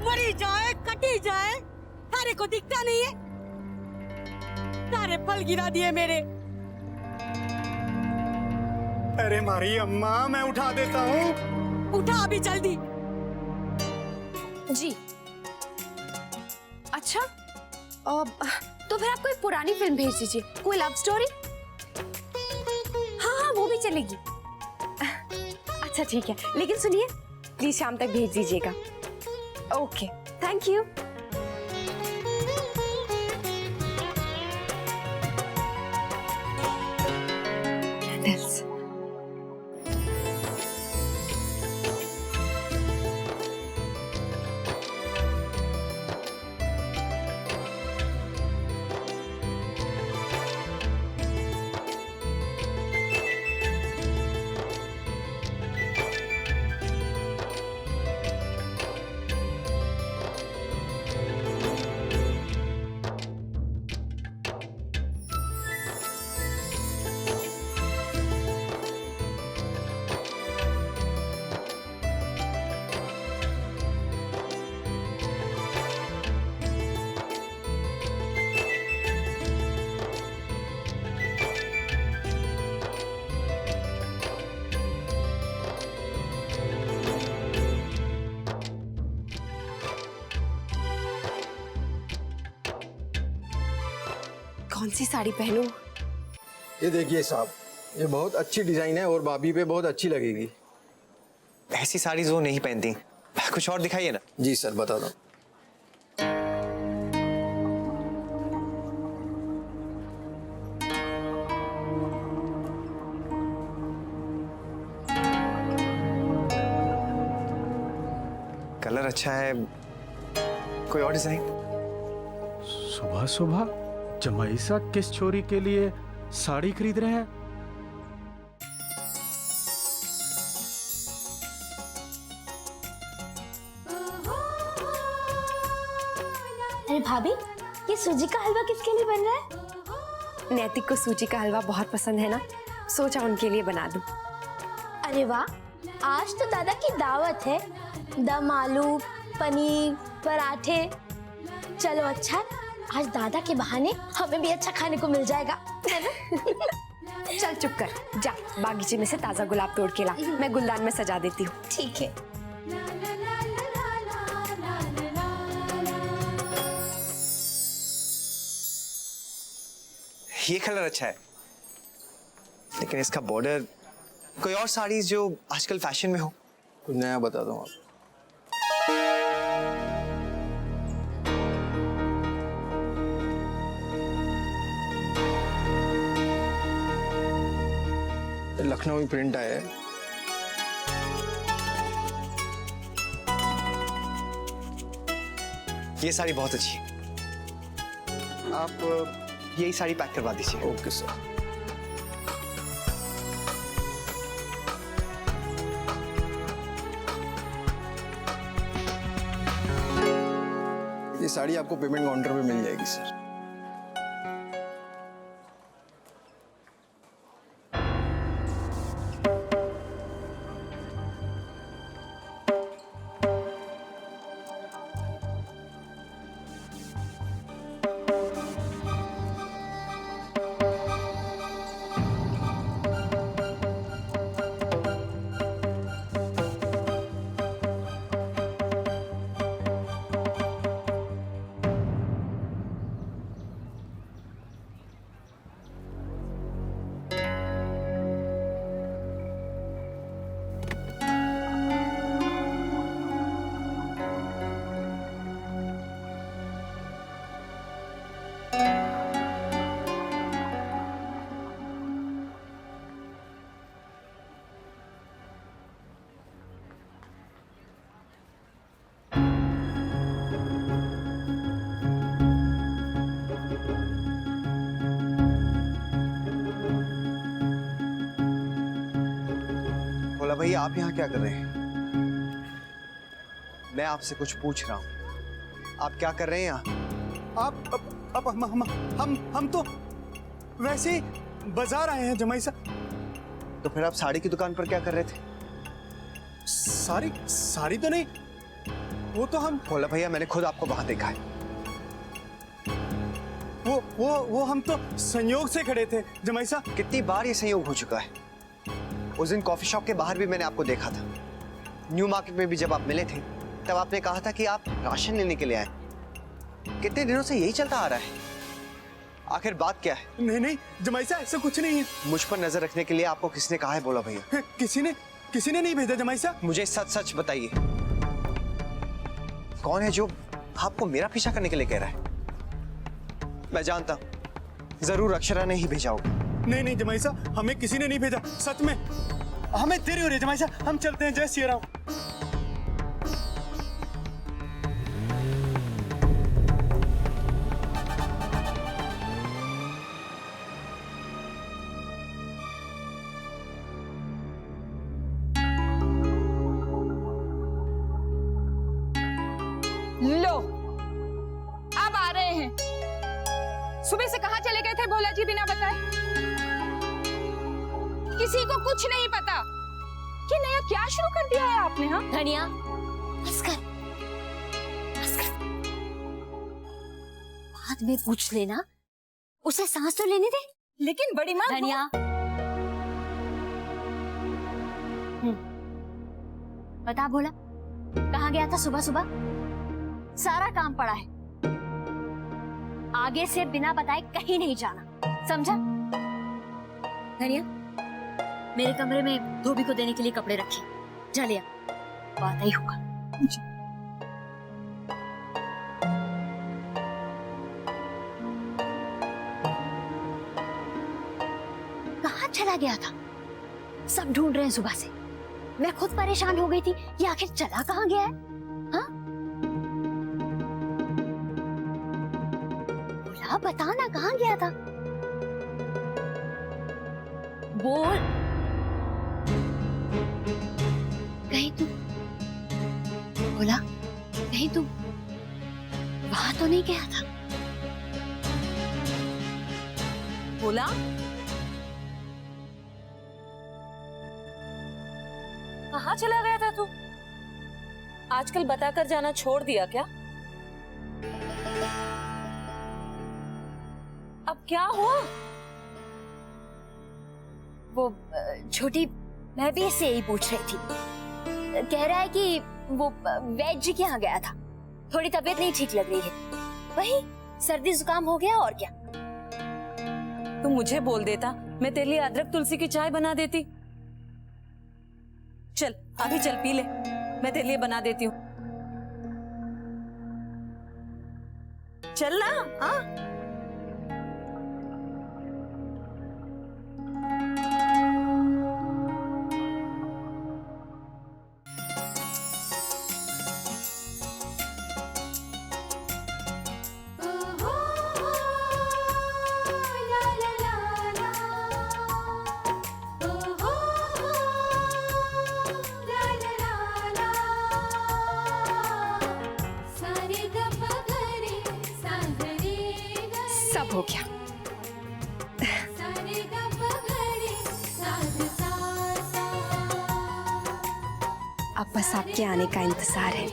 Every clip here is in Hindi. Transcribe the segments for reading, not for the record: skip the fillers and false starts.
मरी जाए कटी जाए, तारे को दिखता नहीं है? तारे फल गिरा दिए मेरे। अरे मारी अम्मा, मैं उठा देता हूँ। उठा अभी जल्दी। जी अच्छा, तो फिर आप कोई पुरानी फिल्म भेज दीजिए, कोई लव स्टोरी। हाँ हाँ वो भी चलेगी। अच्छा ठीक है, लेकिन सुनिए प्लीज शाम तक भेज दीजिएगा। Okay thank you. कैंडल्स। कौन सी साड़ी पहनूं? ये देखिए साहब, ये बहुत अच्छी डिजाइन है और भाभी पे बहुत अच्छी लगेगी। ऐसी साड़ीज वो नहीं पहनती, कुछ और दिखाइए ना। जी सर बता दो। कलर अच्छा है, कोई और डिजाइन? सुबह सुबह जमाई साहब किस छोरी के लिए साड़ी खरीद रहे हैं? अरे भाभी, ये सूजी का हलवा किसके लिए बन रहा है? नैतिक को सूजी का हलवा बहुत पसंद है ना, सोचा उनके लिए बना दूं। अरे वाह, आज तो दादा की दावत है। दम आलू, पनीर, पराठे। चलो अच्छा है, आज दादा के बहाने हमें भी अच्छा खाने को मिल जाएगा, है ना? चल चुप कर, जा बागीचे में से ताजा गुलाब तोड़ के ला, मैं गुलदान में सजा देती हूँ। ठीक है। ये कलर अच्छा है, लेकिन इसका बॉर्डर। कोई और साड़ीज जो आजकल फैशन में हो? कुछ नया बता दो आप। लखनवी प्रिंट आया है। ये साड़ी बहुत अच्छी है, आप यही साड़ी पैक करवा दीजिए। Okay sir. ये साड़ी आपको पेमेंट काउंटर पे मिल जाएगी सर। भैया आप यहाँ क्या कर रहे हैं? मैं आपसे कुछ पूछ रहा हूँ, आप क्या कर रहे हैं यहाँ? आप हम तो वैसे ही बाजार आए हैं जमाई साहब। तो फिर आप साड़ी की दुकान पर क्या कर रहे थे? साड़ी तो नहीं, वो तो हम भोला भैया मैंने खुद आपको वहां देखा है। वो हम तो संयोग से खड़े थे जमाई साहब। कितनी बार ये संयोग हो चुका है। उस दिन कॉफी शॉप के बाहर भी मैंने आपको देखा था। न्यू मार्केट में भी जब आप मिले थे तब आपने कहा था कि आप राशन लेने के लिए आए। कितने दिनों से यही चलता आ रहा है। आखिर बात क्या है? नहीं नहीं जमाई साहब, ऐसा कुछ नहीं है। मुझ पर नजर रखने के लिए आपको किसने कहा है भोला भैया? किसी ने नहीं भेजा जमाई साहब। मुझे सच सच बताइए, कौन है जो आपको मेरा पीछा करने के लिए कह रहा है? मैं जानता हूं जरूर अक्षरा ने ही भेजा होगा। नहीं जमाई साहब, हमें किसी ने नहीं भेजा, सच में। हमें देरी हो रही है जमाई साहब, हम चलते हैं। जय श्री राम। लो, अब आ रहे हैं। सुबह से कहाँ चले गए थे भोला जी बिना बताए? किसी को कुछ नहीं पता। ये नया क्या शुरू कर दिया है आपने? हाँ धनिया, बस कर। बाद में पूछ लेना, उसे सांस तो लेने दे। लेकिन बड़ी माँ धनिया, बता भोला, कहाँ गया था सुबह सुबह? सारा काम पड़ा है, आगे से बिना बताए कहीं नहीं जाना, समझा? धनिया, मेरे कमरे में धोबी को देने के लिए कपड़े रखे, जा ले आ, बात ही होगा। कहाँ चला गया था? सब ढूंढ रहे हैं सुबह से। मैं खुद परेशान हो गई थी, ये आखिर चला कहाँ गया है? हाँ? बोला, बता ना कहाँ गया था? बोल। कहीं तू बोला, कहीं तू वहां तो नहीं गया था? बोला कहाँ चला गया था तू? आजकल बताकर जाना छोड़ दिया क्या? अब क्या हुआ? वो छोटी, मैं भी इससे यही पूछ रही थी। कह रहा है कि वो वैद्य जी के यहाँ गया था, थोड़ी तबीयत नहीं ठीक लग रही है, वही सर्दी जुकाम हो गया और क्या। तू मुझे बोल देता, मैं तेरे लिए अदरक तुलसी की चाय बना देती। चल अभी चल पी ले, मैं तेरे लिए बना देती हूँ। चल ना। हाँ सब हो गया। अब बस आपके आने का इंतजार है।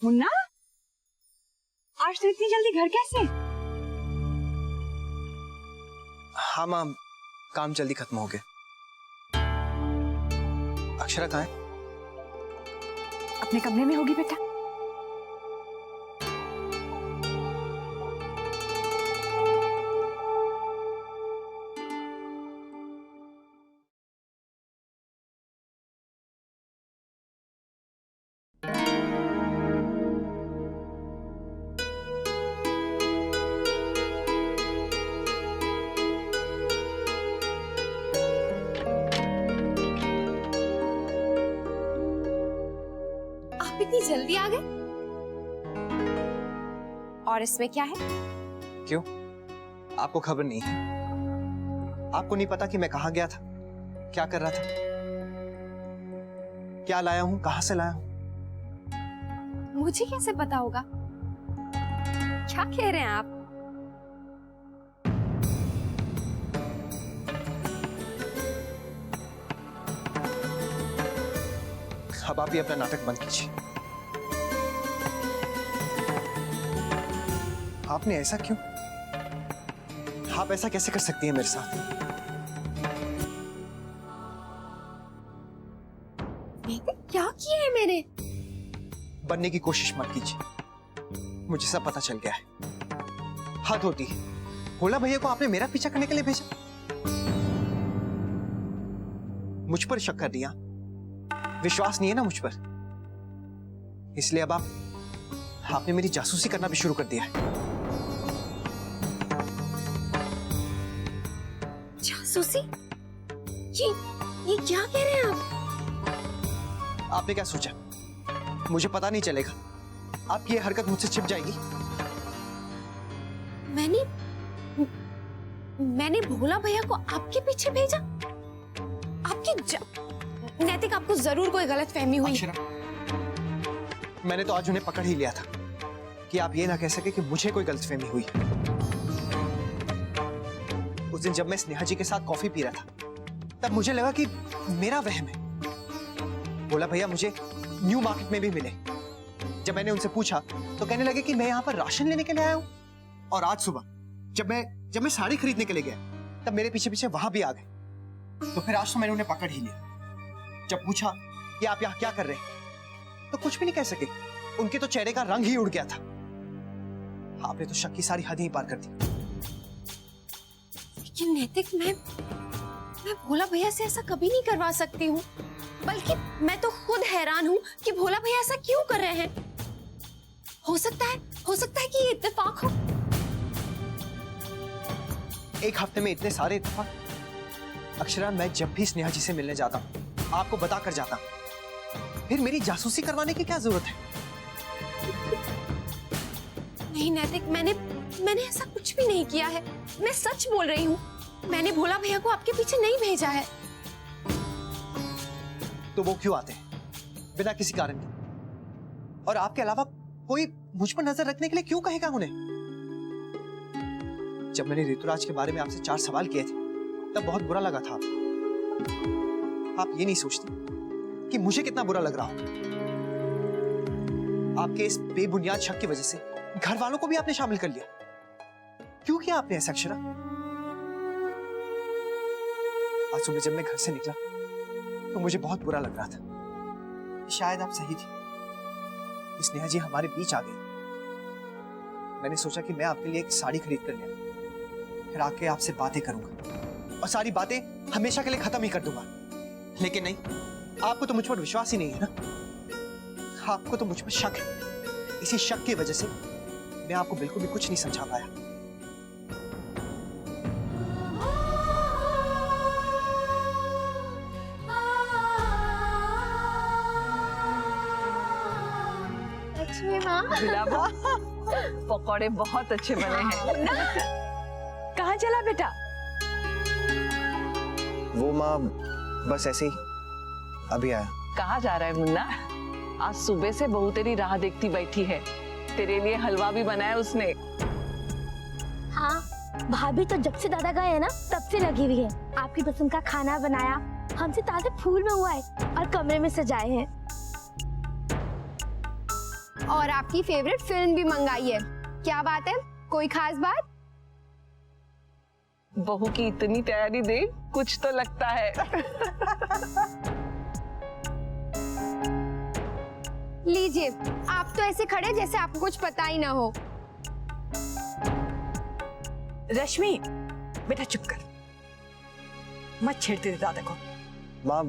मुन्ना, आज तो इतनी जल्दी घर कैसे? हाँ माँ, काम जल्दी खत्म हो गया। अक्षरा कहाँ है? अपने कमरे में होगी बेटा। इतनी जल्दी आ गए? और इसमें क्या है? क्यों? आपको खबर नहीं है? आपको नहीं पता कि मैं कहां गया था, क्या कर रहा था, क्या लाया हूं, कहां से लाया हूं? मुझे कैसे पता होगा? क्या कह रहे हैं आप? अब आप भी अपना नाटक बंद कीजिए। आपने ऐसा क्यों? आप ऐसा कैसे कर सकती हैं मेरे साथ? क्या किया है मैंने? बनने की कोशिश मत कीजिए, मुझे सब पता चल गया है। हद होती है। भोला भैया को आपने मेरा पीछा करने के लिए भेजा, मुझ पर शक कर दिया। विश्वास नहीं है ना मुझ पर, इसलिए अब आपने मेरी जासूसी करना भी शुरू कर दिया है। जासूसी? ये क्या कह रहे हैं आप? आपने क्या सोचा मुझे पता नहीं चलेगा? आपकी ये हरकत मुझसे छिप जाएगी। मैंने भोला भैया को आपके पीछे भेजा? नैतिक, आपको जरूर कोई गलत फहमी हुई। अक्षरा, मैंने तो आज उन्हें पकड़ ही लिया था कि आप ये ना कह सके कि मुझे कोई गलतफहमी हुई। उस दिन जब मैं स्नेहा जी के साथ कॉफी पी रहा था, तब मुझे लगा कि मेरा वहम है। बोला भैया मुझे न्यू मार्केट में भी मिले। जब मैंने उनसे पूछा तो कहने लगे कि मैं यहाँ पर राशन लेने के लिए आया हूँ। और आज सुबह जब मैं साड़ी खरीदने के लिए गया, तब मेरे पीछे पीछे वहां भी आ गए। तो फिर आज तो मैंने उन्हें पकड़ ही लिया। जब पूछा कि आप यहाँ क्या कर रहे हैं, तो कुछ भी नहीं कह सके। उनके तो चेहरे का रंग ही उड़ गया था। आपने तो शक की सारी हद ही पार कर दी। लेकिन नैतिक, मैं भोला भैया से ऐसा कभी नहीं करवा सकती हूँ। बल्कि मैं तो खुद हैरान हूँ कि भोला भैया ऐसा क्यों कर रहे हैं। हो सकता है कि ये इत्तेफाक हो। एक हफ्ते में इतने सारे इत्तेफाक? अक्षरा, मैं जब भी स्नेहा जी से मिलने जाता हूँ आपको बता कर जाता हूँ। फिर मेरी जासूसी करवाने की क्या जरूरत है? नहीं नैतिक, मैंने ऐसा कुछ भी नहीं किया है। मैं सच बोल रही हूँ। मैंने भोला भैया को आपके पीछे नहीं भेजा है। तो वो क्यों आते हैं बिना किसी कारण के? और आपके अलावा कोई मुझ पर नजर रखने के लिए क्यों कहेगा उन्हें? जब मैंने ऋतुराज के बारे में आपसे 4 सवाल किए थे, तब बहुत बुरा लगा था। आप ये नहीं सोचती कि मुझे कितना बुरा लग रहा हो? आपके इस बेबुनियाद शक की वजह से घर वालों को भी आपने शामिल कर लिया। क्यों किया आपने ऐसा अक्षरा? आज सुबह जब मैं घर से निकला तो मुझे बहुत बुरा लग रहा था। शायद आप सही थी, स्नेहा जी हमारे बीच आ गई। मैंने सोचा कि मैं आपके लिए एक साड़ी खरीद कर ले आऊं, फिर आके आपसे बातें करूंगा और सारी बातें हमेशा के लिए खत्म ही कर दूंगा। लेकिन नहीं, आपको तो मुझ पर विश्वास ही नहीं है ना। आपको तो मुझ पर शक है। इसी शक की वजह से मैं आपको बिल्कुल भी कुछ नहीं समझा पाया। गुलाबो, पकौड़े बहुत अच्छे बने हैं। कहाँ चला बेटा? वो माँ बस ऐसे ही अभी आया। कहाँ जा रहा है मुन्ना? आज सुबह से बहू तेरी राह देखती बैठी है। तेरे लिए हलवा भी बनाया उसने। हाँ, भाभी तो जब से दादा गए हैं ना, तब से लगी हुई है। आपकी पसंद का खाना बनाया, हमसे ताजे फूल मंगवाए और कमरे में सजाए हैं। और आपकी फेवरेट फिल्म भी मंगाई है। क्या बात है? कोई खास बात? बहू की इतनी तैयारी देख कुछ तो लगता है। लीजिए, आप तो ऐसे खड़े जैसे आपको कुछ पता ही ना हो। रश्मि, बेटा चुप कर, मत छेड़ते दादा को। माँ,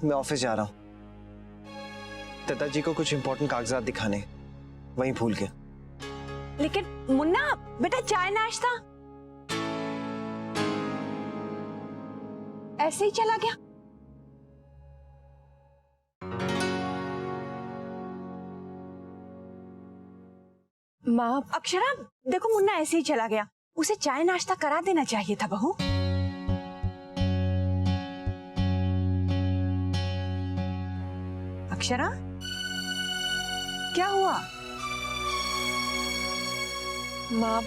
मैं ऑफिस जा रहा हूँ। दादाजी को कुछ इंपॉर्टेंट कागजात दिखाने, वहीं भूल गया। लेकिन मुन्ना बेटा, चाय नाश्ता ऐसे ही चला गया। माँ, अक्षरा देखो, मुन्ना ऐसे ही चला गया। उसे चाय नाश्ता करा देना चाहिए था बहू। अक्षरा, क्या हुआ? माँ,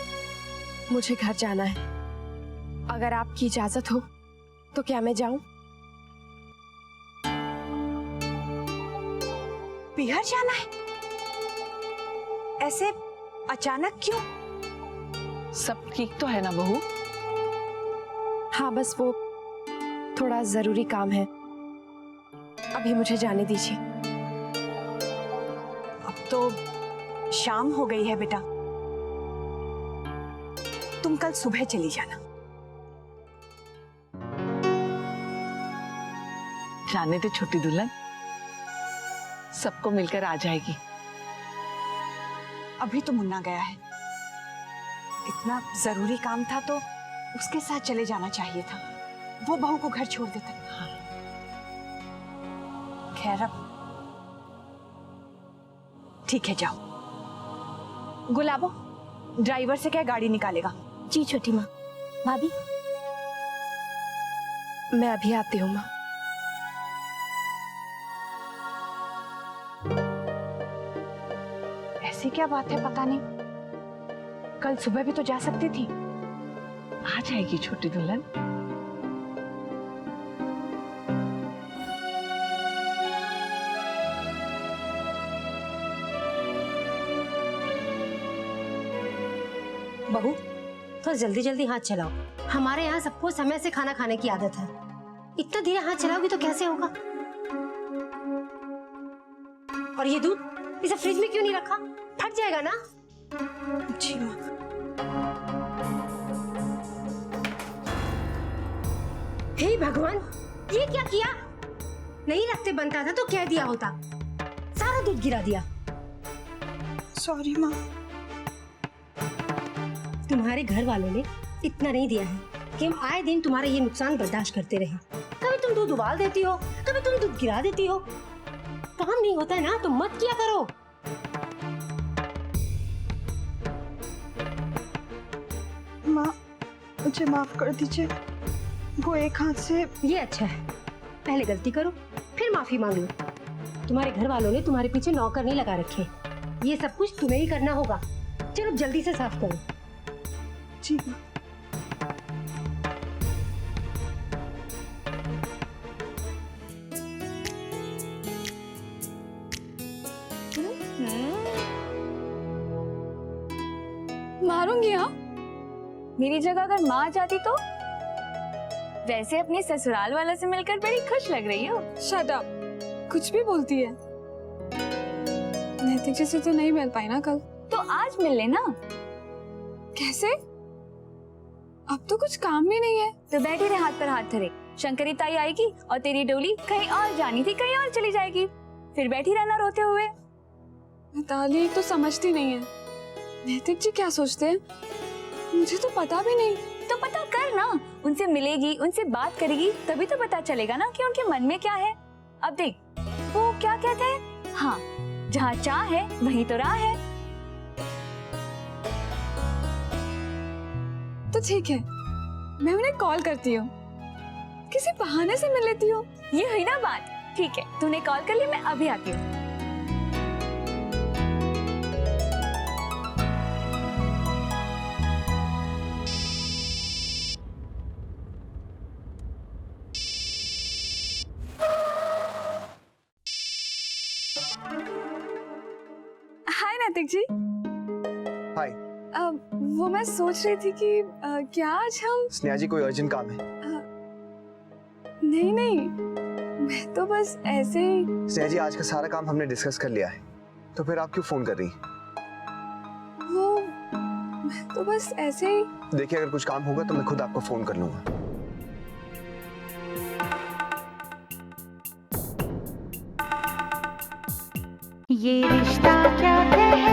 मुझे घर जाना है। अगर आपकी इजाजत हो तो क्या मैं जाऊं? बिहार जाना है? ऐसे अचानक क्यों? सब ठीक तो है ना बहू? हाँ, बस वो थोड़ा जरूरी काम है। अभी मुझे जाने दीजिए। अब तो शाम हो गई है बेटा, तुम कल सुबह चली जाना। जाने दे छोटी दुल्हन, सबको मिलकर आ जाएगी। अभी तो मुन्ना गया है, इतना जरूरी काम था तो उसके साथ चले जाना चाहिए था। वो बहू को घर छोड़ देता। हाँ। खैर अब ठीक है, जाओ। गुलाबो, ड्राइवर से क्या गाड़ी निकालेगा? जी छोटी माँ। भाभी, मैं अभी आती हूँ माँ। ऐसी क्या बात है, पता नहीं। कल सुबह भी तो जा सकती थी। आ जाएगी छोटी दुल्हन। बहू, तो जल्दी जल्दी हाथ चलाओ। हमारे यहाँ सबको समय से खाना खाने की आदत है। इतना धीरे हाथ चलाओगी तो कैसे होगा? और ये दूध, इसे फ्रिज में क्यों नहीं रखा? फट जाएगा ना। जी माँ। हे भगवान, ये क्या किया? नहीं रखते बनता था तो कह दिया होता। सारा दूध गिरा दिया। सॉरी माँ। तुम्हारे घर वालों ने इतना नहीं दिया है कि हम आए दिन तुम्हारे ये नुकसान बर्दाश्त करते रहे। कभी तुम दूध उबाल देती हो, कभी तुम दूध गिरा देती हो। काम नहीं होता है ना तो मत किया करो। माँ, मुझे माफ कर दीजिए। वो एक हाथ से। ये अच्छा है, पहले गलती करो फिर माफी मांग लो। तुम्हारे घर वालों ने तुम्हारे पीछे नौकर नहीं लगा रखे। ये सब कुछ तुम्हें ही करना होगा। चलो जल्दी से साफ करो। जी माँ। मारूंगी। हाँ, मेरी जगह अगर माँ आ जाती तो? वैसे अपने ससुराल वालों से मिलकर बड़ी खुश लग रही हो। शट अप, कुछ भी बोलती है। नैतिक जी से तो नहीं मिल पाई ना कल, तो आज मिल लेना। कैसे? अब तो कुछ काम भी नहीं है। तो बैठी रहे हाथ पर हाथ धरे। शंकरी ताई आएगी और तेरी डोली कहीं और जानी थी कहीं और चली जाएगी, फिर बैठी रहना रोते हुए। मिताली तो समझती नहीं है। नैतिक जी क्या सोचते हैं मुझे तो पता भी नहीं। तो पता कर ना, उनसे मिलेगी, उनसे बात करेगी, तभी तो पता चलेगा ना कि उनके मन में क्या है। अब देख, वो क्या कहते हैं, हाँ, जहाँ चाह है वहीं तो राह है। तो ठीक है, मैं उन्हें कॉल करती हूँ, किसी बहाने से मिल लेती हूँ। ये हुई ना बात। ठीक है, तूने कॉल कर ली, मैं अभी आती हूँ। हाय नैतिक जी। हाय। वो मैं सोच रही थी कि क्या आज हम। स्नेहा जी, कोई अर्जेंट काम है? नहीं नहीं, मैं तो बस ऐसे ही। स्नेहा जी, आज का सारा काम हमने डिस्कस कर लिया है, तो फिर आप क्यों फोन कर रही? वो मैं तो बस ऐसे ही। देखिए, अगर कुछ काम होगा तो मैं खुद आपको फोन कर लूंगा। ये रिश्ता क्या कहलाता है।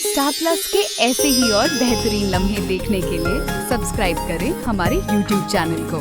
स्टार प्लस के ऐसे ही और बेहतरीन लम्हे देखने के लिए सब्सक्राइब करें हमारे YouTube चैनल को।